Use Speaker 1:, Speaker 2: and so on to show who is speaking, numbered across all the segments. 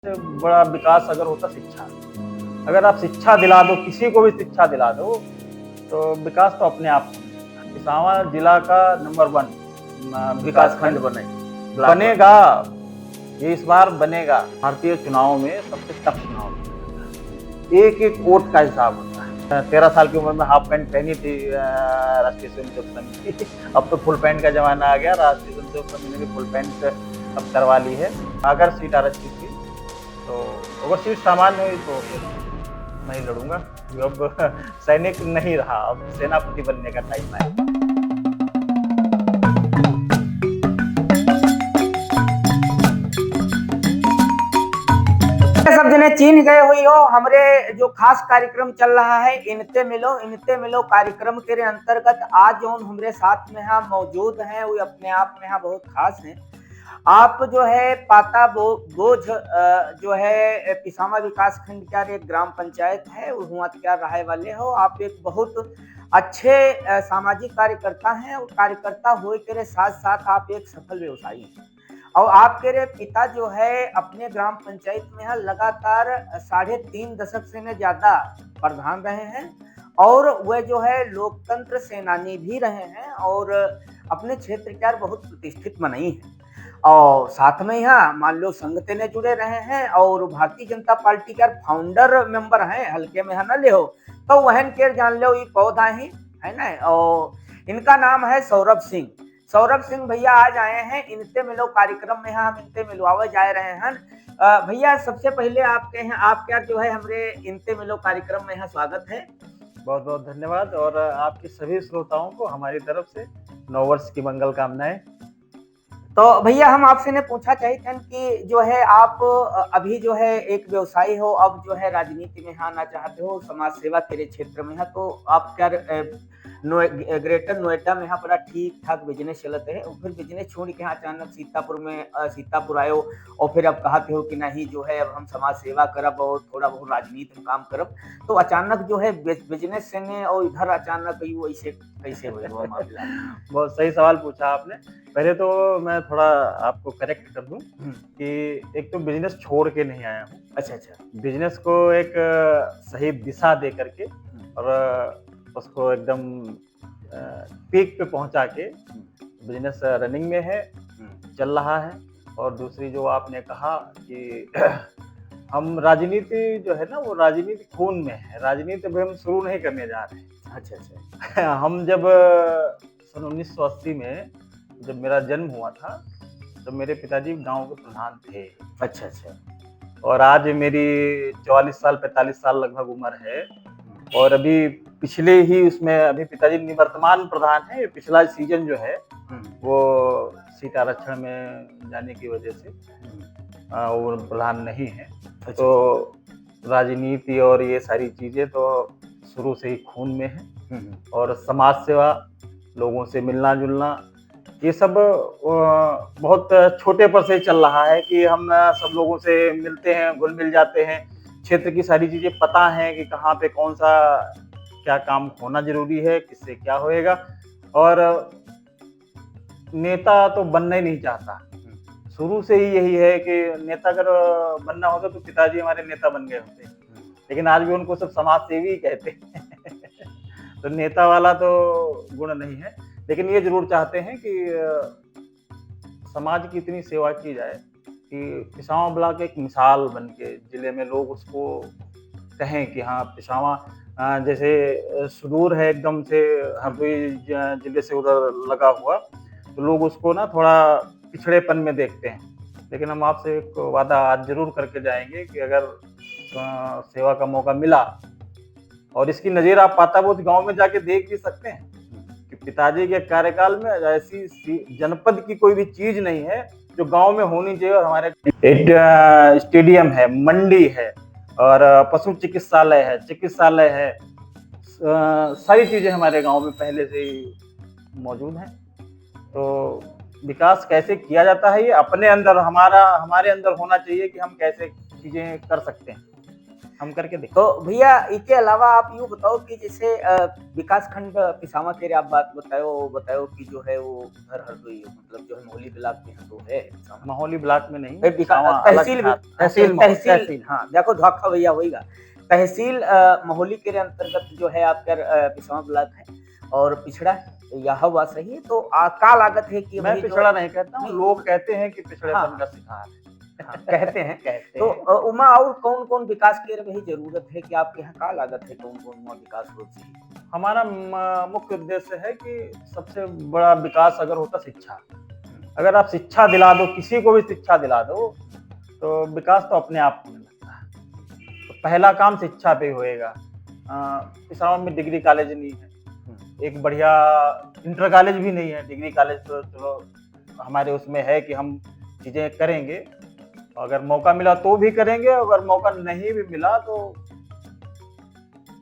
Speaker 1: सबसे बड़ा विकास अगर होता शिक्षा। अगर आप शिक्षा दिला दो, किसी को भी शिक्षा दिला दो, तो विकास तो अपने आप होगा। पिशावर जिला का नंबर 1 विकास खंड बनेगा। ये इस बार बनेगा। भारतीय चुनाव में सबसे टफ चुनाव, एक एक वोट का हिसाब होता है। 13 साल की उम्र में हाफ पैंट पहनी थी राष्ट्रीय स्वयंसेवक संघ की। अब तो फुल पैंट का जमाना आ गया। राष्ट्रीय स्वयंसेवक संघ ने भी फुल पैंट अब करवा ली है। अगर सीट आरक्षित थी तो अगर सीट सामान्य हुई तो फिर मैं ही लड़ूंगा। अब सैनिक नहीं रहा, अब सेनापति बनने का टाइम है।
Speaker 2: सब जने चीन गए हुई हो। हमारे जो खास कार्यक्रम चल रहा है इनते मिलो कार्यक्रम के अंतर्गत आज जो हमारे साथ में यहाँ मौजूद हैं वो अपने आप में यहाँ बहुत खास हैं। आप जो है पाता बोझ जो है पिसामा विकास खंड का एक ग्राम पंचायत है वहाँ क्या रहे वाले हो। आप एक बहुत अच्छे सामाजिक कार्यकर्ता हैं और कार्यकर्ता हुए के साथ साथ आप एक सफल व्यवसायी हैं। और आपके पिता जो है अपने ग्राम पंचायत में लगातार 3.5 दशक से ज्यादा प्रधान रहे हैं और वह जो है लोकतंत्र सेनानी भी रहे हैं और अपने क्षेत्र के बहुत प्रतिष्ठित बनाई है। और साथ में यहाँ मान लो संगठन ने जुड़े रहे हैं और भारतीय जनता पार्टी का फाउंडर मेंबर हैं। हल्के में है ना ले हो तो वहन के जान लो ये पौधा ही है ना। और इनका नाम है सौरभ सिंह। सौरभ सिंह भैया आज आए हैं इनते मिलो कार्यक्रम में। हम इनते मिलवावे जा रहे हैं। भैया सबसे पहले आपके यहाँ आप क्या जो है हमारे इनते मिलो कार्यक्रम में यहाँ स्वागत है।
Speaker 1: बहुत बहुत धन्यवाद और आपके सभी श्रोताओं को हमारी तरफ से नव वर्ष की मंगल कामनाएं।
Speaker 2: तो भैया हम आपसे ने पूछा चाहते हैं कि जो है आप अभी जो है एक व्यवसायी हो, अब जो है राजनीति में आना चाहते हो, समाज सेवा के क्षेत्र में है, तो आप क्या ग्रेटर नोएडा में यहाँ बड़ा ठीक ठाक बिजनेस चलते है और फिर बिजनेस छोड़ के यहाँ अचानक सीतापुर आयो और फिर अब कहते हो कि नहीं जो है अब हम समाज सेवा करब और थोड़ा बहुत राजनीति में काम करब, तो अचानक जो है बिजनेस से ने और इधर अचानक वैसे कैसे हुआ मामला?
Speaker 1: बहुत सही सवाल पूछा आपने। पहले तो मैं थोड़ा आपको करेक्ट कर दूं कि एक तो बिजनेस छोड़ के नहीं आया हूँ।
Speaker 2: अच्छा,
Speaker 1: बिजनेस को एक सही दिशा दे करके और उसको एकदम पीक पे पहुंचा के बिजनेस रनिंग में है, चल रहा है। और दूसरी जो आपने कहा कि हम राजनीति जो है ना वो राजनीति खून में है। राजनीति अभी हम शुरू नहीं करने जा रहे हैं।
Speaker 2: अच्छा।
Speaker 1: हम जब सन 1980 में जब मेरा जन्म हुआ था तो मेरे पिताजी गांव के प्रधान थे।
Speaker 2: अच्छा।
Speaker 1: और आज मेरी 44 साल 45 साल लगभग उम्र है और अभी पिछले ही उसमें अभी पिताजी निवर्तमान प्रधान है। पिछला सीजन जो है वो सीट आरक्षण में जाने की वजह से वो प्रधान नहीं है। तो राजनीति और ये सारी चीजें तो शुरू से ही खून में है और समाज सेवा, लोगों से मिलना जुलना, ये सब बहुत छोटे पर से चल रहा है कि हम सब लोगों से मिलते हैं, घुल मिल जाते हैं। क्षेत्र की सारी चीजें पता है कि कहाँ पे कौन सा क्या काम होना जरूरी है, किससे क्या होएगा। और नेता तो बनना ही नहीं चाहता। शुरू से ही यही है कि नेता अगर बनना होता तो पिताजी हमारे नेता बन गए होते, लेकिन आज भी उनको सब समाज सेवी कहते हैं। तो नेता वाला तो गुण नहीं है, लेकिन ये जरूर चाहते हैं कि समाज की इतनी सेवा की जाए कि पिसावा ब्लॉक एक मिसाल बन के जिले में लोग उसको कहें कि हाँ पिसावा जैसे सुदूर है एकदम से हरदोई जिले से उधर लगा हुआ, तो लोग उसको ना थोड़ा पिछड़ेपन में देखते हैं। लेकिन हम आपसे एक वादा आज जरूर करके जाएंगे कि अगर सेवा का मौका मिला, और इसकी नज़ीर आप पाताबोध गांव में जाके देख भी सकते हैं कि पिताजी के कार्यकाल में ऐसी जनपद की कोई भी चीज नहीं है जो गांव में होनी चाहिए। और हमारे स्टेडियम है, मंडी है और पशु चिकित्सालय है, सारी चीजें हमारे गांव में पहले से ही मौजूद हैं। तो विकास कैसे किया जाता है ये अपने अंदर हमारे अंदर होना चाहिए कि हम कैसे चीजें कर सकते हैं। हम करके देखते।
Speaker 2: तो भैया इसके अलावा आप यूँ बताओ कि जैसे विकास खंड पिसावा के आप बात बताओ कि जो है वो उधर हरदोई मतलब जो है मोहली ब्लॉक में तो है पिसावा।
Speaker 1: महोली ब्लॉक में नहीं,
Speaker 2: फिर
Speaker 1: पिसावा अलग
Speaker 2: तहसील
Speaker 1: था। तहसील
Speaker 2: तहसील हाँ देखो धोखा भैया होगा। तहसील महोली के अंतर्गत जो है आपका पिसावा ब्लॉक है और पिछड़ा है, यह हुआ सही है। तो का लागत है कि
Speaker 1: मैं
Speaker 2: भाई जो
Speaker 1: पिछड़ा नहीं कहता हूँ,
Speaker 2: नहीं,
Speaker 1: लोग कहते हैं कि पिछड़ेपन
Speaker 2: हाँ,
Speaker 1: का शिकार है।
Speaker 2: हाँ, कहते हैं।
Speaker 1: कहते
Speaker 2: तो
Speaker 1: हैं।
Speaker 2: उमा और कौन-कौन विकास के वही ज़रूरत है कि आपके यहाँ का लागत है कौन-कौन उमा विकास हो चाहिए?
Speaker 1: हमारा मुख्य उद्देश्य है कि सबसे बड़ा विकास अगर होता शिक्षा, अगर आप शिक्षा दिला दो, किसी को भी शिक्षा दिला दो, तो विकास तो अपने आप होने लगता है। तो पहला काम शिक्षा पे होएगा। पिसावा में डिग्री कॉलेज नहीं है, एक बढ़िया इंटर कॉलेज भी नहीं है। डिग्री कॉलेज तो चलो हमारे उसमें है कि हम चीज़ें करेंगे, अगर मौका मिला तो भी करेंगे, अगर मौका नहीं भी मिला तो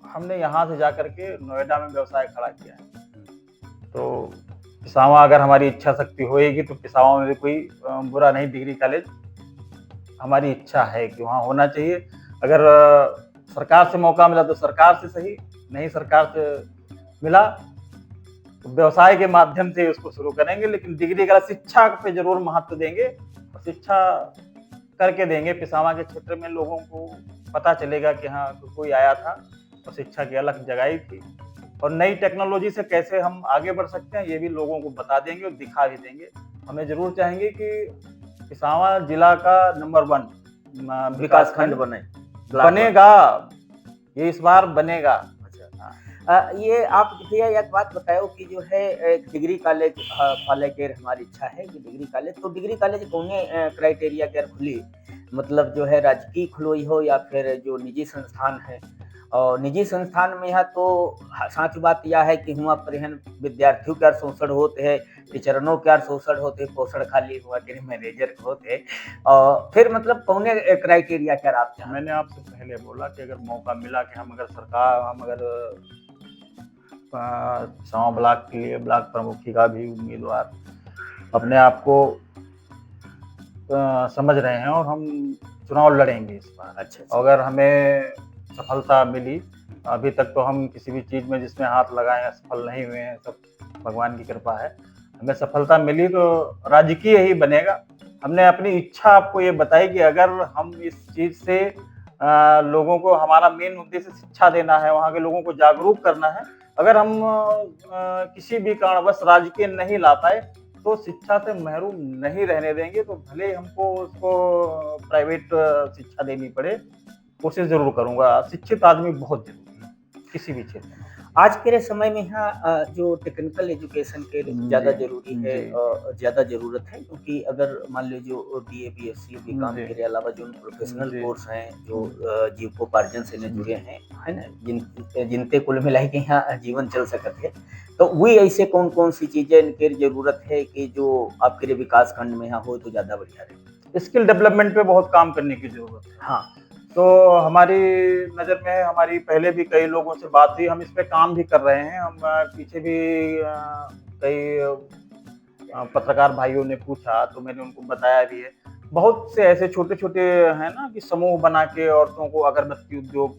Speaker 1: हमने यहाँ से जाकर के नोएडा में व्यवसाय खड़ा किया है। तो पिसावा अगर हमारी इच्छा शक्ति होएगी तो पिसावा में भी कोई बुरा नहीं, डिग्री कॉलेज हमारी इच्छा है कि वहाँ होना चाहिए। अगर सरकार से मौका मिला तो सरकार से सही, नहीं सरकार से मिला तो व्यवसाय के माध्यम से उसको शुरू करेंगे, लेकिन डिग्री का शिक्षा पे जरूर महत्व देंगे और शिक्षा करके देंगे। पिसावा के क्षेत्र में लोगों को पता चलेगा कि हाँ कोई आया था और शिक्षा की अलग जगाई थी, और नई टेक्नोलॉजी से कैसे हम आगे बढ़ सकते हैं ये भी लोगों को बता देंगे और दिखा भी देंगे। हमें जरूर चाहेंगे कि पिसावा जिला का नंबर 1
Speaker 2: विकास खंड
Speaker 1: बनेगा, ये इस बार बनेगा।
Speaker 2: ये आप भैया एक बात बताओ कि जो है एक डिग्री कॉलेज खोले के हमारी इच्छा है कि डिग्री कॉलेज, तो डिग्री कॉलेज कौने क्राइटेरिया के खुली, मतलब जो है राजकीय खुलोई हो या फिर जो निजी संस्थान है। और निजी संस्थान में यह तो सच बात यह है कि हुआ परिहन विद्यार्थियों के शोषण होते हैं, टीचरनों के शोषण होते, पोषण खाली हुआ के मैनेजर होते, और फिर मतलब कौने क्राइटेरिया क्या आप चाहें?
Speaker 1: मैंने आपसे पहले बोला कि अगर मौका मिला कि हम अगर पिसावा ब्लॉक के लिए ब्लॉक प्रमुखी का भी उम्मीदवार अपने आप को समझ रहे हैं और हम चुनाव लड़ेंगे इस बार।
Speaker 2: अच्छा।
Speaker 1: अगर हमें सफलता मिली, अभी तक तो हम किसी भी चीज़ में जिसमें हाथ लगाए सफल नहीं हुए हैं, सब भगवान की कृपा है। हमें सफलता मिली तो राजकीय ही बनेगा। हमने अपनी इच्छा आपको ये बताई कि अगर हम इस चीज़ से लोगों को, हमारा मेन उद्देश्य शिक्षा देना है, वहाँ के लोगों को जागरूक करना है। अगर हम किसी भी कारणवश राजकीय नहीं ला पाए तो शिक्षा से महरूम नहीं रहने देंगे, तो भले ही हमको उसको प्राइवेट शिक्षा देनी पड़े, कोशिश जरूर करूंगा। शिक्षित आदमी बहुत जरूरी है किसी भी क्षेत्र में।
Speaker 2: आज के समय में यहाँ जो टेक्निकल एजुकेशन के ज़्यादा जरूरी है, ज़्यादा ज़रूरत है, क्योंकि अगर मान लीजिए जो बीए बीएससी बीकॉम के अलावा जो प्रोफेशनल कोर्स हैं जो जीविकोपार्जन से जुड़े हैं, है ना, जिनते कुल मिला के यहाँ जीवन चल सकते हैं, तो वही ऐसे कौन कौन सी चीज़ें इनकी जरूरत है कि जो आपके विकास खंड में यहाँ हो तो ज़्यादा बढ़िया रहे।
Speaker 1: स्किल डेवलपमेंट पे बहुत काम करने की जरूरत है।
Speaker 2: हाँ,
Speaker 1: तो हमारी नज़र में हमारी पहले भी कई लोगों से बात हुई, हम इस पे काम भी कर रहे हैं। हम पीछे भी कई पत्रकार भाइयों ने पूछा तो मैंने उनको बताया भी है। बहुत से ऐसे छोटे छोटे हैं ना कि समूह बना के औरतों को अगरबत्ती उद्योग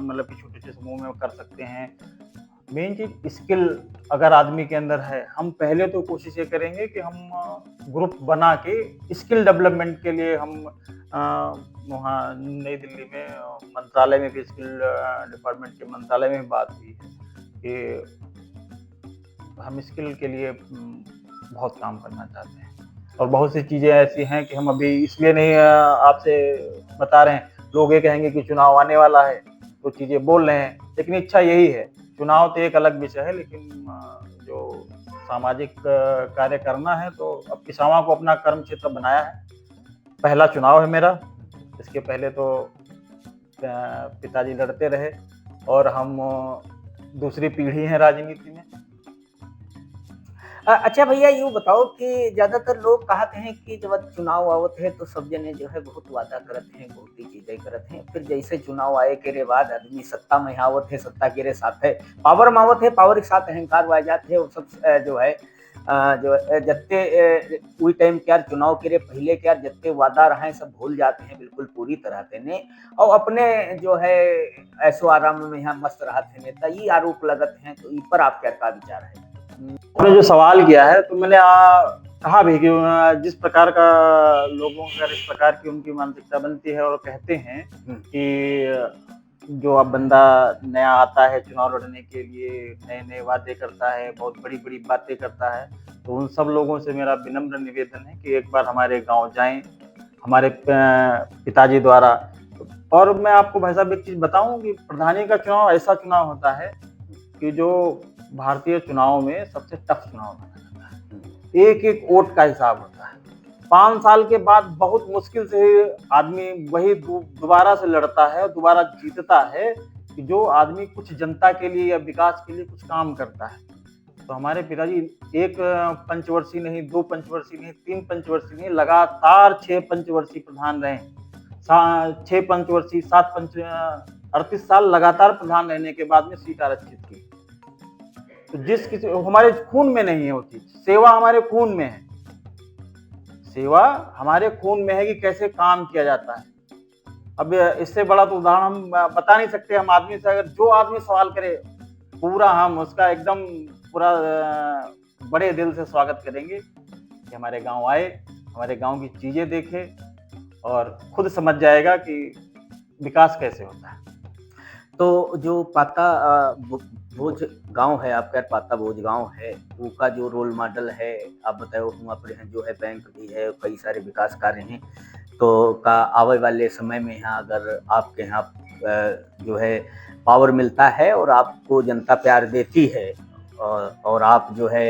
Speaker 1: मतलब कि छोटे छोटे समूह में कर सकते हैं। मेन चीज स्किल अगर आदमी के अंदर है, हम पहले तो कोशिश ये करेंगे कि हम ग्रुप बना के स्किल डेवलपमेंट के लिए हम वहाँ नई दिल्ली में मंत्रालय में भी, स्किल डिपार्टमेंट के मंत्रालय में बात हुई है कि हम स्किल के लिए बहुत काम करना चाहते हैं। और बहुत सी चीज़ें ऐसी हैं कि हम अभी इसलिए नहीं आपसे बता रहे हैं। लोग ये कहेंगे कि चुनाव आने वाला है तो चीज़ें बोल रहे हैं, लेकिन इच्छा यही है। चुनाव तो एक अलग विषय है, लेकिन जो सामाजिक कार्य करना है तो अब पिसावा को अपना कर्म क्षेत्र बनाया है। पहला चुनाव है मेरा, इसके पहले तो पिताजी लड़ते रहे और हम दूसरी पीढ़ी हैं राजनीति में।
Speaker 2: अच्छा भैया यूँ बताओ कि ज़्यादातर लोग कहते हैं कि जब चुनाव आवत है तो सब जने जो है बहुत वादा करते हैं, बहुत ही चीज़ें करते हैं, फिर जैसे चुनाव आए के बाद आदमी सत्ता में आवत है, सत्ता के साथ है पावर में आवत है, पावर के साथ अहंकार आ जाते हैं और सब जो है जो जत्ते उई टाइम क्या चुनाव के पहले क्या जत्ते वादा रहे सब भूल जाते हैं बिल्कुल पूरी तरह से ने और अपने जो है ऐसो आराम में यहाँ मस्त रहते हैं तो ये आरोप लगत हैं तो इन पर आप क्या का विचार है?
Speaker 1: आपने जो सवाल किया है तो मैंने कहा भी कि जिस प्रकार का लोगों का इस प्रकार की उनकी मानसिकता बनती है और कहते हैं कि जो अब बंदा नया आता है चुनाव लड़ने के लिए नए नए वादे करता है बहुत बड़ी बड़ी बातें करता है तो उन सब लोगों से मेरा विनम्र निवेदन है कि एक बार हमारे गांव जाएं हमारे पिताजी द्वारा। और मैं आपको भाई साहब एक चीज बताऊं कि प्रधानी का चुनाव ऐसा चुनाव होता है कि जो भारतीय चुनाव में सबसे टफ चुनाव माना जाता है। एक एक वोट का हिसाब होता है। 5 साल के बाद बहुत मुश्किल से आदमी वही दोबारा से लड़ता है और दोबारा जीतता है कि जो आदमी कुछ जनता के लिए या विकास के लिए कुछ काम करता है। तो हमारे पिताजी एक पंचवर्षीय नहीं 2 पंचवर्षीय नहीं 3 पंचवर्षीय नहीं लगातार 6 पंचवर्षीय प्रधान रहे। 6 पंचवर्षीय 38 साल लगातार प्रधान रहने के बाद में सीट आरक्षित की। तो जिस किसी हमारे खून में नहीं है वो चीज, सेवा हमारे खून में है। सेवा हमारे खून में है कि कैसे काम किया जाता है। अब इससे बड़ा तो उदाहरण हम बता नहीं सकते। हम आदमी से अगर जो आदमी सवाल करे पूरा हम उसका एकदम पूरा बड़े दिल से स्वागत करेंगे कि हमारे गांव आए हमारे गांव की चीजें देखे और खुद समझ जाएगा कि विकास कैसे होता है।
Speaker 2: तो जो पाता भोज गांव है आपका पाता भोज गांव है उसका जो रोल मॉडल है आप बताओ वहाँ पर जो है बैंक भी है कई सारे विकास कार्य हैं तो का आने वाले समय में यहाँ अगर आपके यहाँ जो है पावर मिलता है और आपको जनता प्यार देती है और आप जो है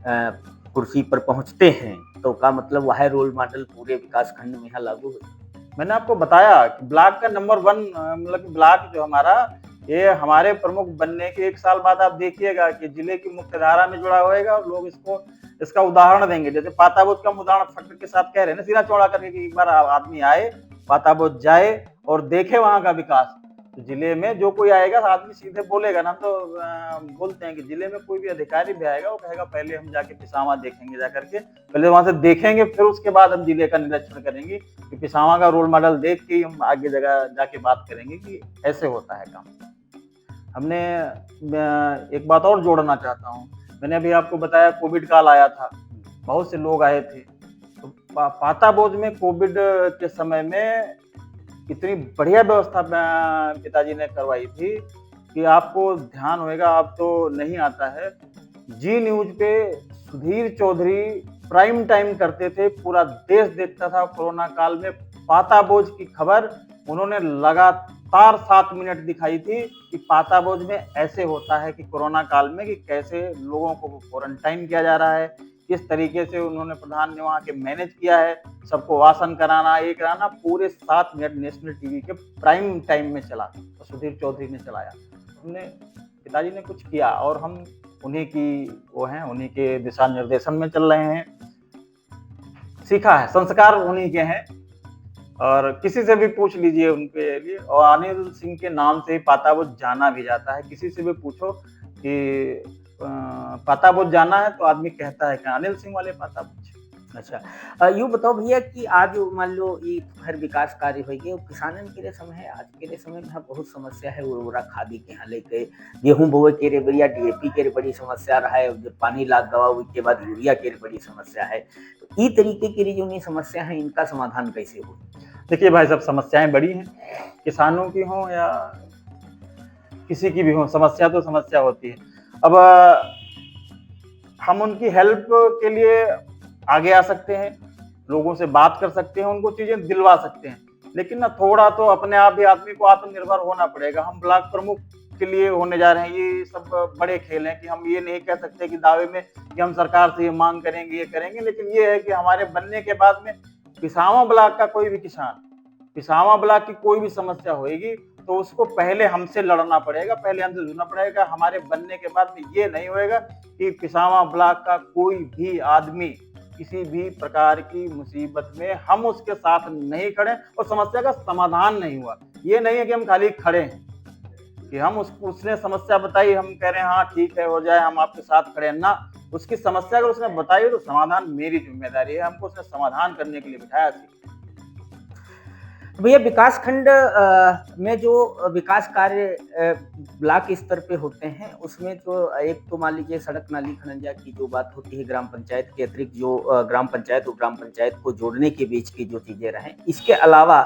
Speaker 2: कुर्सी पर पहुँचते हैं तो का मतलब वह रोल मॉडल पूरे विकास खंड में यहाँ लागू हो।
Speaker 1: मैंने आपको बताया कि ब्लॉक का नंबर 1 मतलब ब्लॉक जो हमारा ये हमारे प्रमुख बनने के 1 साल बाद आप देखिएगा कि जिले की मुख्यधारा में जुड़ा होएगा और लोग इसका उदाहरण देंगे। जैसे पाताबोध का उदाहरण फक्र के साथ कह रहे हैं ना सीधा चौड़ा करके कि एक बार आदमी आए पाताबोध जाए और देखे वहां का विकास। तो जिले में जो कोई आएगा आदमी सीधे बोलेगा ना। तो बोलते हैं कि जिले में कोई भी अधिकारी भी आएगा वो कहेगा पहले हम जाके पिसावा देखेंगे जाकर के पहले वहां से देखेंगे फिर उसके बाद हम जिले का निरीक्षण करेंगे कि पिसावा का रोल मॉडल देख के हम आगे जगह जाके बात करेंगे कि ऐसे होता है काम। हमने एक बात और जोड़ना चाहता हूँ। मैंने अभी आपको बताया कोविड काल आया था बहुत से लोग आए थे तो पाताबोध में कोविड के समय में इतनी बढ़िया व्यवस्था पिताजी ने करवाई थी कि आपको ध्यान होगा आप तो नहीं आता है जी न्यूज पे सुधीर चौधरी प्राइम टाइम करते थे पूरा देश देखता था। कोरोना काल में पाताबोझ की खबर उन्होंने लगातार 7 मिनट दिखाई थी कि पाताबोझ में ऐसे होता है कि कोरोना काल में कि कैसे लोगों को क्वारंटाइन किया जा रहा है किस तरीके से उन्होंने प्रधान ने वहाँ के मैनेज किया है सबको वासन कराना ये कराना पूरे 7 मिनट नेशनल टीवी के प्राइम टाइम में चला तो सुधीर चौधरी ने चलाया। हमने पिताजी ने कुछ किया और हम उन्हीं की वो हैं उन्हीं के दिशा निर्देशन में चल रहे हैं। सीखा है संस्कार उन्हीं के हैं और किसी से भी पूछ लीजिए उनके लिए। और अनिल सिंह के नाम से ही पाताबोझ जाना भी जाता है। किसी से भी पूछो कि पाताबोझ जाना है तो आदमी कहता है कि अनिल सिंह वाले पाताबोझ।
Speaker 2: अच्छा यूँ बताओ भैया कि आज मान लो ये हर विकास कार्य हो गए किसानन के समय है आज के समय में बहुत समस्या है उर्वरा खादी के यहाँ लेके गेहूं बोए के बढ़िया डीएपी के बड़ी समस्या रहा है जब पानी लाग गवा उसके बाद यूरिया के बड़ी समस्या है तो ये तरीके की जो समस्या है इनका समाधान कैसे हो।
Speaker 1: देखिए भाई सब समस्याएं बड़ी हैं किसानों की हो या किसी की भी हो समस्या तो समस्या होती है। अब हम उनकी हेल्प के लिए आगे आ सकते हैं लोगों से बात कर सकते हैं उनको चीजें दिलवा सकते हैं लेकिन ना थोड़ा तो अपने आप भी आदमी को आत्मनिर्भर होना पड़ेगा। हम ब्लॉक प्रमुख के लिए होने जा रहे हैं ये सब बड़े खेल हैं कि हम ये नहीं कह सकते कि दावे में कि हम सरकार से ये मांग करेंगे ये करेंगे। लेकिन ये है कि हमारे बनने के बाद में पिसावा ब्लॉक का कोई भी किसान पिसावा ब्लॉक की कोई भी समस्या होगी तो उसको पहले हमसे लड़ना पड़ेगा पहले हमसे जुड़ना पड़ेगा। हमारे बनने के बाद में ये नहीं होएगा कि पिसावा ब्लॉक का कोई भी आदमी किसी भी प्रकार की मुसीबत में हम उसके साथ नहीं खड़े और समस्या का समाधान नहीं हुआ। ये नहीं है कि हम खाली खड़े हैं कि हम उसने समस्या बताई हम कह रहे हैं हाँ ठीक है हो जाए हम आपके साथ खड़े हैं ना। उसकी समस्या अगर उसने बताई तो समाधान मेरी ज़िम्मेदारी है, हमको उसने समाधान करने के लिए बिठाया सी।
Speaker 2: भैया विकास खंड में जो विकास कार्य ब्लॉक स्तर पे होते हैं, उसमें तो एक तो मान लीजिए सड़क नाली खनंजा की जो बात होती है, ग्राम पंचायत के अतिरिक्त जो ग्राम पंचायत और ग्राम पंचायत को जोड़ने के बीच की जो चीजें रहें, इसके अलावा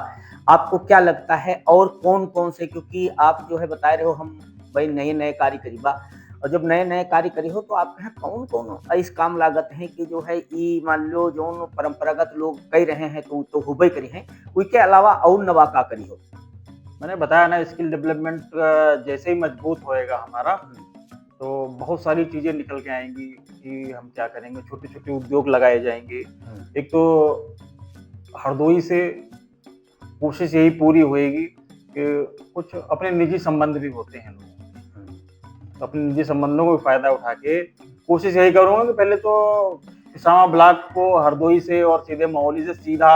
Speaker 2: आपको क्या लगता है और कौन कौन से, क्योंकि आप जो है बता रहे हो हम भाई नए नए कार्य करीबा, और जब नए नए कार्य करी हो तो आपके यहाँ कौन कौन इस काम लागत है कि जो है ई मान लो जो परंपरागत लोग कह रहे हैं तो हुबई करी हैं, उसके अलावा और नवा का करी हो।
Speaker 1: मैंने बताया ना, स्किल डेवलपमेंट जैसे ही मजबूत होएगा हमारा, तो बहुत सारी चीज़ें निकल के आएँगी कि हम क्या करेंगे, छोटे-छोटे उद्योग लगाए जाएँगे। एक तो हरदोई से कोशिश यही पूरी होएगी कि कुछ अपने निजी संबंध भी होते हैं लोग, तो अपने निजी संबंधों को फ़ायदा उठा के कोशिश यही करूँगा कि पहले तो पिसामा ब्लॉक को हरदोई से और सीधे महोली से सीधा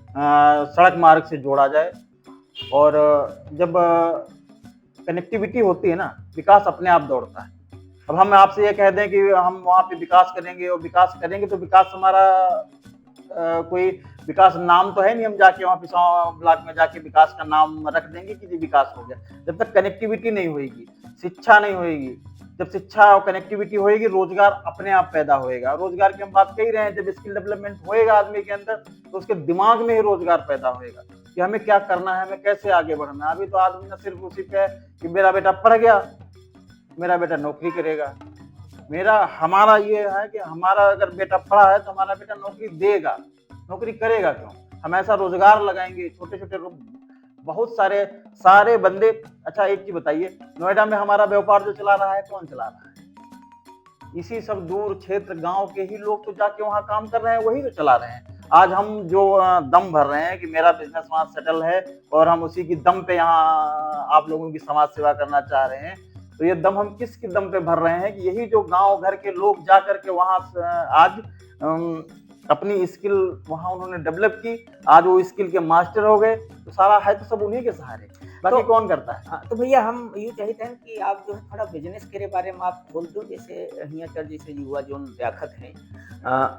Speaker 1: सड़क मार्ग से जोड़ा जाए। और जब कनेक्टिविटी होती है ना, विकास अपने आप दौड़ता है। अब हम आपसे ये कह दें कि हम वहाँ पे विकास करेंगे और विकास करेंगे, तो विकास हमारा कोई विकास नाम तो है नहीं, हम जाके वहाँ पिसामा ब्लॉक में जाके विकास का नाम रख देंगे कि जी विकास हो गया। जब तक कनेक्टिविटी नहीं होएगी, शिक्षा नहीं होएगी, जब शिक्षा और कनेक्टिविटी होएगी, रोजगार अपने आप पैदा होएगा। रोजगार की हम बात कह ही रहे हैं, जब स्किल डेवलपमेंट होएगा आदमी के अंदर, तो उसके दिमाग में ही रोजगार पैदा होएगा कि हमें क्या करना है, हमें कैसे आगे बढ़ना है। अभी तो आदमी ना सिर्फ उसी पे है कि मेरा बेटा पढ़ गया, मेरा बेटा नौकरी करेगा, हमारा ये है कि हमारा अगर बेटा पढ़ा है तो हमारा बेटा नौकरी देगा, नौकरी करेगा क्यों? हम ऐसा रोजगार लगाएंगे, छोटे-छोटे बहुत सारे बंदे। अच्छा एक चीज बताइए, नोएडा में हमारा व्यापार जो चला रहा है, कौन चला रहा है? इसी सब दूर क्षेत्र गांव के ही लोग तो जाके वहां काम कर रहे हैं, वही तो चला रहे हैं। आज हम जो दम भर रहे हैं कि मेरा बिजनेस वहां सेटल है और हम उसी की दम पे यहाँ आप लोगों की समाज सेवा करना चाह रहे हैं, तो ये दम हम किसकी दम पे भर रहे हैं कि यही जो गांव घर के लोग जा करके वहां आज अपनी स्किल वहां उन्होंने डेवलप की, आज वो स्किल के मास्टर हो गए, तो सारा है तो सब उन्हीं के सहारे, बाकी
Speaker 2: तो
Speaker 1: कौन करता है।
Speaker 2: तो भैया हम यूँ चाहते हैं कि आप जो है थोड़ा बिजनेस के बारे में आप बोल दो, जैसे यहाँ कर जैसे युवा जो व्याखत हैं,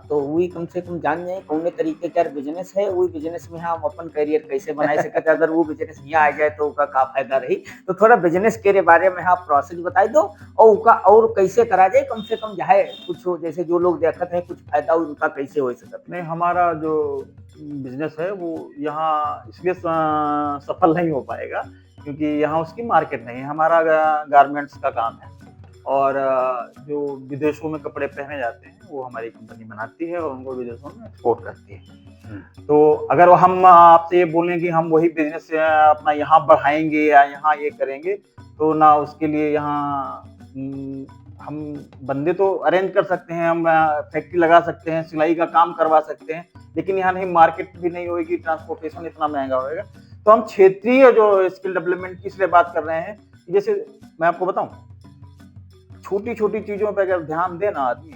Speaker 2: तो वही कम से कम जान जाए कौन तरीके का बिजनेस है, वही बिजनेस में हम अपन करियर कैसे बनाए सकते, अगर वो बिजनेस यहाँ आ जाए तो उसका का फायदा रही, तो थोड़ा बिजनेस के बारे में आप प्रोसेस बताई दो और उसका और कैसे करा जाए, कम से कम जाए कुछ जैसे जो लोग देखत हैं कुछ फायदा उनका कैसे हो सकता।
Speaker 1: नहीं, हमारा जो बिजनेस है वो यहाँ इसलिए सफल नहीं हो पाएगा क्योंकि यहाँ उसकी मार्केट नहीं है। हमारा गारमेंट्स का काम है और जो विदेशों में कपड़े पहने जाते हैं वो हमारी कंपनी बनाती है और उनको विदेशों में एक्सपोर्ट करती है। तो अगर हम आपसे ये बोलें कि हम वही बिजनेस अपना यहाँ बढ़ाएंगे या यहाँ ये करेंगे, तो ना उसके लिए यहाँ हम बंदे तो अरेंज कर सकते हैं, हम फैक्ट्री लगा सकते हैं, सिलाई का काम करवा सकते हैं, लेकिन यहाँ नहीं, मार्केट भी नहीं होगी, ट्रांसपोर्टेशन इतना महंगा होएगा। तो हम क्षेत्रीय जो स्किल डेवलपमेंट की इसलिए बात कर रहे हैं, जैसे मैं आपको बताऊं, छोटी छोटी चीजों पर अगर ध्यान दे ना आदमी,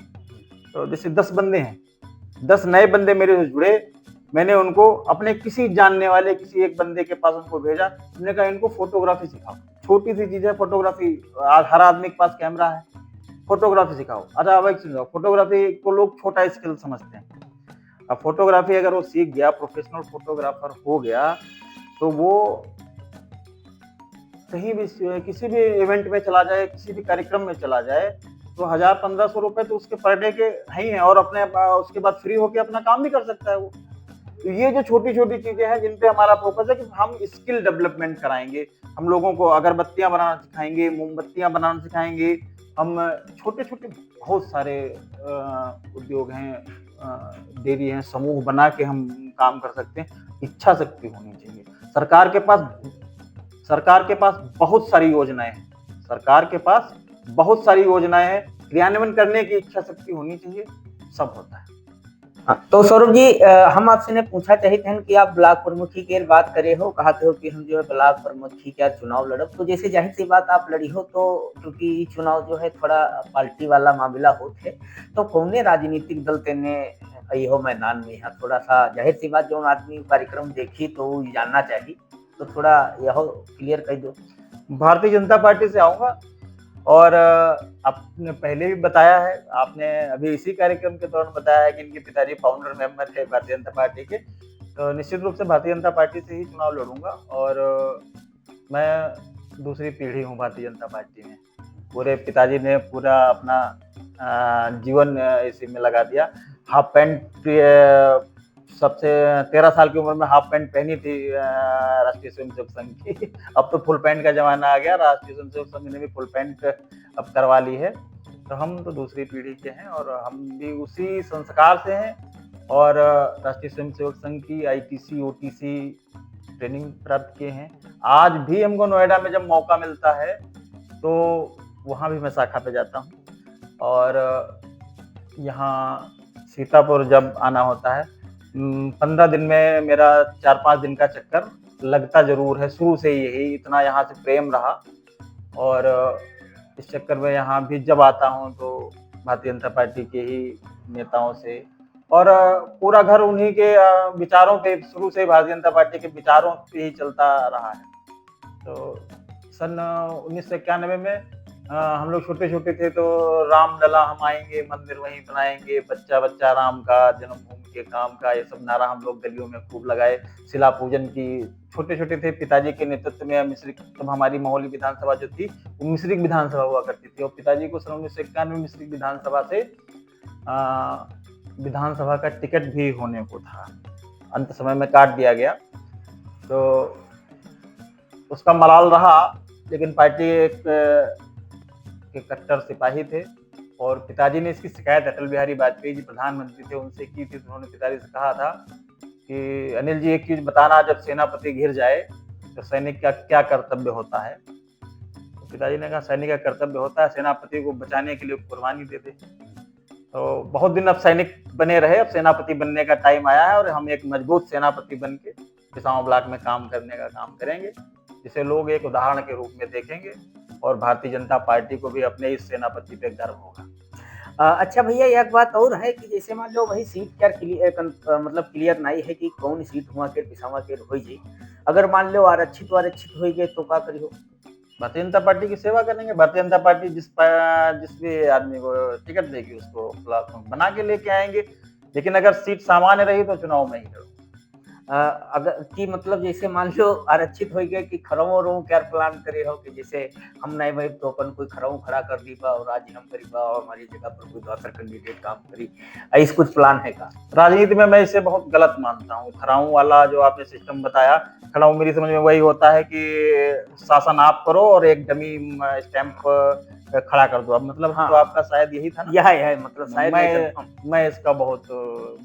Speaker 1: तो जैसे 10 बंदे हैं, 10 नए बंदे मेरे से जुड़े, मैंने उनको अपने किसी जानने वाले किसी एक बंदे के पास उनको भेजा, हमने कहा इनको फोटोग्राफी सिखाओ। छोटी सी चीज है फोटोग्राफी, हर आदमी के पास कैमरा है, फोटोग्राफी सिखाओ। अच्छा अब एक सुनो, फोटोग्राफी को लोग छोटा स्किल समझते हैं। अब फोटोग्राफी अगर वो सीख गया, प्रोफेशनल फोटोग्राफर हो गया, तो वो कहीं भी किसी भी इवेंट में चला जाए, किसी भी कार्यक्रम में चला जाए, तो 1000-1500 रुपए तो उसके पर डे के है ही हैं और अपने उसके बाद फ्री होके अपना काम भी कर सकता है वो। तो ये जो छोटी छोटी चीजें हैं जिन पे हमारा फोकस है कि हम स्किल डेवलपमेंट कराएंगे, हम लोगों को अगरबत्तियां बनाना सिखाएंगे, मोमबत्तियां बनाना सिखाएंगे। हम छोटे छोटे बहुत सारे उद्योग हैं, डेयरी हैं, समूह बना के हम काम कर सकते हैं। इच्छा शक्ति होनी चाहिए। सरकार के पास बहुत सारी योजनाएं हैं, सरकार के पास बहुत सारी योजनाएं हैं, क्रियान्वयन करने की इच्छा शक्ति होनी चाहिए, सब होता है।
Speaker 2: तो सौरभ जी, हम आपसे ने पूछा चाहते हैं कि आप ब्लॉक प्रमुखी की बात करे हो, कहते हो कि हम जो है ब्लॉक प्रमुखी का चुनाव लड़ब, तो जैसे जाहिर सी बात आप लड़ी हो, तो क्योंकि चुनाव जो है थोड़ा पार्टी वाला मामला होते, तो कौन राजनीतिक दल तेने यो मैदान में है, थोड़ा सा जाहिर सी बात जो आदमी कार्यक्रम देखी तो वो जानना चाहिए, तो थोड़ा यह क्लियर कर दो।
Speaker 1: भारतीय जनता पार्टी से आऊंगा और आपने पहले भी बताया है, आपने अभी इसी कार्यक्रम के दौरान बताया है कि इनके पिताजी फाउंडर मेंबर थे भारतीय जनता पार्टी के। तो निश्चित रूप से भारतीय जनता पार्टी से ही चुनाव लड़ूंगा और मैं दूसरी पीढ़ी हूँ भारतीय जनता पार्टी में। पूरे पिताजी ने पूरा अपना जीवन इसी में लगा दिया। हाफ पैंट सबसे 13 साल की उम्र में हाफ पैंट पहनी थी राष्ट्रीय स्वयंसेवक संघ की। अब तो फुल पैंट का जमाना आ गया, राष्ट्रीय स्वयंसेवक संघ ने भी फुल पैंट अब करवा ली है। तो हम तो दूसरी पीढ़ी के हैं और हम भी उसी संस्कार से हैं और राष्ट्रीय स्वयंसेवक संघ की आईटीसी ओटीसी ट्रेनिंग प्राप्त किए हैं। आज भी हमको नोएडा में जब मौका मिलता है तो वहाँ भी मैं शाखा पे जाता हूँ और यहाँ सीतापुर जब आना होता है 15 दिन में मेरा 4-5 दिन का चक्कर लगता जरूर है। शुरू से यही इतना यहाँ से प्रेम रहा और इस चक्कर में यहाँ भी जब आता हूँ तो भारतीय जनता पार्टी के ही नेताओं से और पूरा घर उन्हीं के विचारों पे, शुरू से भारतीय जनता पार्टी के विचारों पे ही चलता रहा है। तो सन 1991 में हम लोग छोटे छोटे थे तो रामलला हम आएंगे, मंदिर वहीं बनाएंगे, बच्चा बच्चा राम का, जन्मभूमि के काम का, ये सब नारा हम लोग गलियों में खूब लगाए। शिला पूजन की, छोटे छोटे थे, पिताजी के नेतृत्व में मिश्रिक, तब हमारी मोहली विधानसभा जो थी वो मिश्रिक विधानसभा हुआ करती थी और पिताजी को सन 1991 में मिश्रिक विधानसभा से विधानसभा का टिकट भी होने को था, अंत समय में काट दिया गया। तो उसका मलाल रहा, लेकिन पार्टी के कट्टर सिपाही थे और पिताजी ने इसकी शिकायत अटल बिहारी वाजपेयी जी प्रधानमंत्री थे उनसे की थी। तो उन्होंने पिताजी से कहा था कि अनिल जी एक चीज बताना, जब सेनापति घिर जाए तो सैनिक का क्या कर्तव्य होता है। तो पिताजी ने कहा सैनिक का कर्तव्य होता है सेनापति को बचाने के लिए कुर्बानी दे दे। तो बहुत दिन अब सैनिक बने रहे, अब सेनापति बनने का टाइम आया है और हम एक मजबूत सेनापति बन के पिसाओं ब्लॉक में काम करने का काम करेंगे, जिसे लोग एक उदाहरण के रूप में देखेंगे और भारतीय जनता पार्टी को भी अपने इस सेनापति पे गर्व होगा।
Speaker 2: अच्छा भैया, एक बात और है कि जैसे मान लो वही सीट क्या मतलब क्लियर नहीं है कि कौन सीट हुआ के पिसावा के हो जी, अगर मान लो आरक्षित हो गए तो क्या करियो?
Speaker 1: भारतीय जनता पार्टी की सेवा करेंगे। भारतीय जनता पार्टी जिस भी आदमी को टिकट देगी उसको प्लेटफॉर्म बना के लेके आएंगे, लेकिन अगर सीट सामान्य रही तो चुनाव में ही लड़ूंगा।
Speaker 2: अगर कि मतलब जैसे मान लो आरक्षित हो गए कि खरवों रो क्या प्लान करे हो कि जैसे हम नहीं भाई तो अपन कोई खरवों खड़ा कर दी बा और आज हम करीबा और हमारी जगह पर कोई दूसरा कैंडिडेट काम करी, ऐसा कुछ प्लान है का?
Speaker 1: राजनीति में मैं इसे बहुत गलत मानता हूँ। खड़ाऊ वाला जो आपने सिस्टम बताया, खड़ाऊ मेरी समझ में वही होता है कि शासन आप करो और एक डमी स्टैंप खड़ा कर दो। अब मतलब
Speaker 2: हाँ,
Speaker 1: तो आपका शायद यही था ना?
Speaker 2: यह है मतलब शायद
Speaker 1: मैं इसका बहुत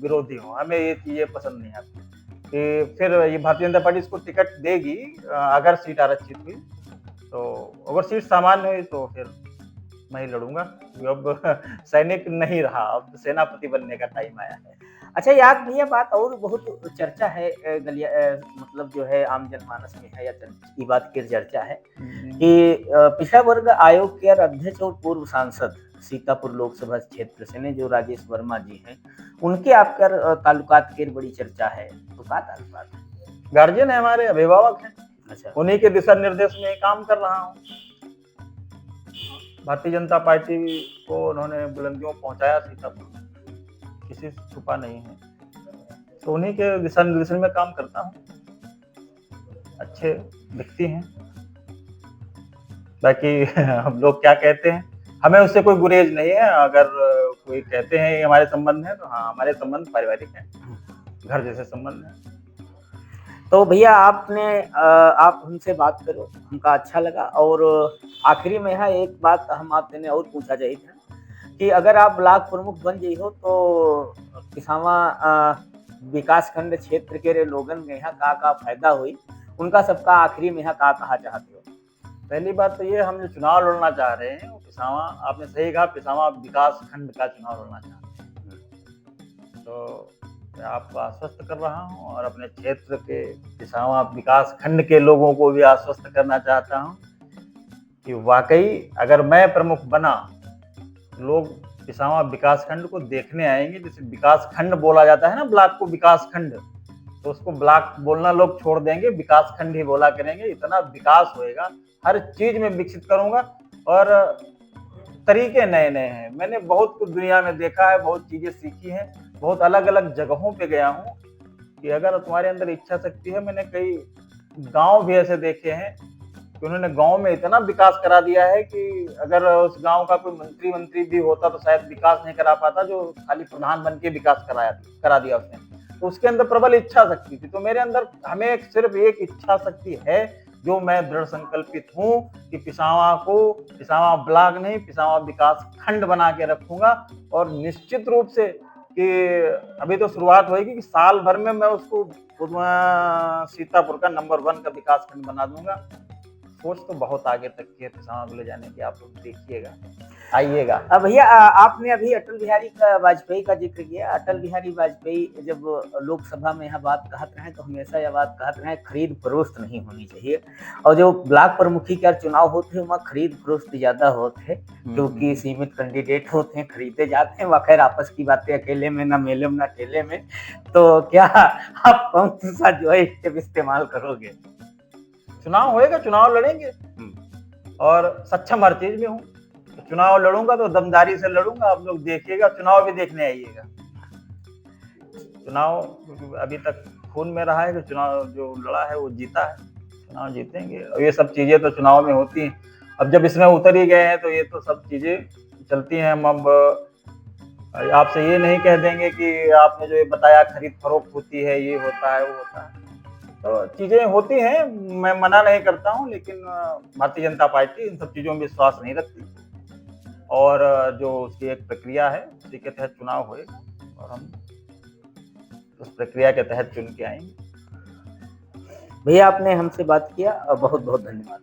Speaker 1: विरोधी हूँ। हमें ये चीजें पसंद नहीं आती कि फिर ये भारतीय जनता पार्टी इसको टिकट देगी अगर सीट आरक्षित हुई, तो अगर सीट सामान्य हुई तो फिर मैं ही लड़ूंगा। अब सैनिक नहीं रहा, अब सेनापति बनने का टाइम आया है।
Speaker 2: अच्छा याद भैया, बात और बहुत चर्चा है गलिया मतलब जो है आम जनमानस में है या ये बात की चर्चा है कि पिछड़ा वर्ग आयोग के अध्यक्ष और पूर्व सांसद सीतापुर लोकसभा क्षेत्र से ने जो राजेश वर्मा जी हैं, उनके आपका ताल्लुकात की बड़ी चर्चा है, तो क्या ताल्लुकात है?
Speaker 1: गार्जियन है, हमारे अभिभावक हैं।
Speaker 2: अच्छा,
Speaker 1: उन्हीं के दिशा निर्देश में काम कर रहा हूँ। भारतीय जनता पार्टी को उन्होंने बुलंदियों पहुंचाया सीतापुर, किसी से छुपा नहीं है, तो उन्हीं के दिशा निर्देशन में काम करता हूँ। अच्छे व्यक्ति हैं, बाकी हम लोग क्या कहते हैं, हमें उससे कोई गुरेज नहीं है। अगर कोई कहते हैं ये हमारे संबंध है तो हाँ, हमारे संबंध पारिवारिक हैं, घर जैसे संबंध है।
Speaker 2: तो भैया आप हमसे बात करो, हमका अच्छा लगा। और आखिरी में है एक बात हम आपने और पूछा जाए था कि अगर आप ब्लॉक प्रमुख बन जाइए हो तो किसावा विकास खंड क्षेत्र के लोगन में यहाँ का फायदा हुई, उनका सबका आखिरी में यहाँ का कहा चाहते हो?
Speaker 1: पहली बात तो ये, हम जो चुनाव लड़ना चाह रहे हैं वो पिसावा, आपने सही कहा, पिसावा विकास खंड का चुनाव लड़ना चाहते हैं। तो मैं आपको आश्वस्त कर रहा हूँ और अपने क्षेत्र के पिसावा विकास खंड के लोगों को भी आश्वस्त करना चाहता हूँ कि वाकई अगर मैं प्रमुख बना, लोग पिसावा विकास खंड को देखने आएंगे। जैसे विकास खंड बोला जाता है ना, ब्लॉक को विकास खंड, तो उसको ब्लॉक बोलना लोग छोड़ देंगे, विकास खंड ही बोला करेंगे। इतना विकास होएगा, हर चीज में विकसित करूंगा और तरीके नए-नए हैं। मैंने बहुत कुछ दुनिया में देखा है, बहुत चीज़ें सीखी हैं, बहुत अलग-अलग जगहों पे गया हूँ कि अगर तुम्हारे अंदर इच्छा शक्ति है। मैंने कई गाँव भी ऐसे देखे हैं कि उन्होंने गाँव में इतना विकास करा दिया है कि अगर उस गाँव का कोई मंत्री भी होता तो शायद विकास नहीं करा पाता, जो खाली प्रधान बन के विकास करा दिया उसने। तो उसके अंदर प्रबल इच्छा शक्ति थी। तो मेरे अंदर हमें सिर्फ़ एक इच्छा शक्ति है, जो मैं दृढ़ संकल्पित हूँ कि पिसावा ब्लॉक नहीं, पिसावा विकास खंड बना के रखूँगा और निश्चित रूप से कि अभी तो शुरुआत होएगी कि साल भर में मैं उसको सीतापुर का नंबर 1 का विकास खंड बना दूँगा। सोच तो बहुत आगे तक की है पिसावा को ले जाने की, आप लोग देखिएगा, आइएगा।
Speaker 2: भैया आपने अभी अटल बिहारी वाजपेयी का जिक्र किया। अटल बिहारी वाजपेयी जब लोकसभा में यह बात कहत रहे तो हमेशा यह बात कहत रहे खरीद फरोख्त नहीं होनी चाहिए, और जो ब्लॉक प्रमुखी का चुनाव होते हैं वहाँ खरीद फरोख्त ज्यादा होते हैं, क्योंकि सीमित कैंडिडेट होते हैं, खरीदे जाते हैं। वह खैर आपस की बातें, अकेले में ना मेले में ना ठेले में। तो क्या आप कौन सा जो है स्टेप इस्तेमाल करोगे?
Speaker 1: चुनाव होएगा, चुनाव लड़ेंगे और सक्षम हर चीज में हूँ। तो चुनाव लड़ूंगा तो दमदारी से लड़ूंगा, आप लोग देखिएगा, चुनाव भी देखने आइएगा। चुनाव अभी तक खून में रहा है कि चुनाव जो लड़ा है वो जीता है, चुनाव जीतेंगे। और ये सब चीजें तो चुनाव में होती हैं। अब जब इसमें उतर ही गए हैं तो ये तो सब चीजें चलती हैं। हम अब आपसे ये नहीं कह देंगे कि आपने जो ये बताया खरीद फरोख्त होती है, ये होता है, वो होता है। तो चीजें होती हैं, मैं मना नहीं करता हूँ, लेकिन भारतीय जनता पार्टी इन सब चीजों में विश्वास नहीं रखती। और जो उसकी एक प्रक्रिया है उसी के तहत चुनाव होएगा और हम उस प्रक्रिया के तहत चुन के आएंगे।
Speaker 2: भैया आपने हमसे बात किया, बहुत बहुत धन्यवाद।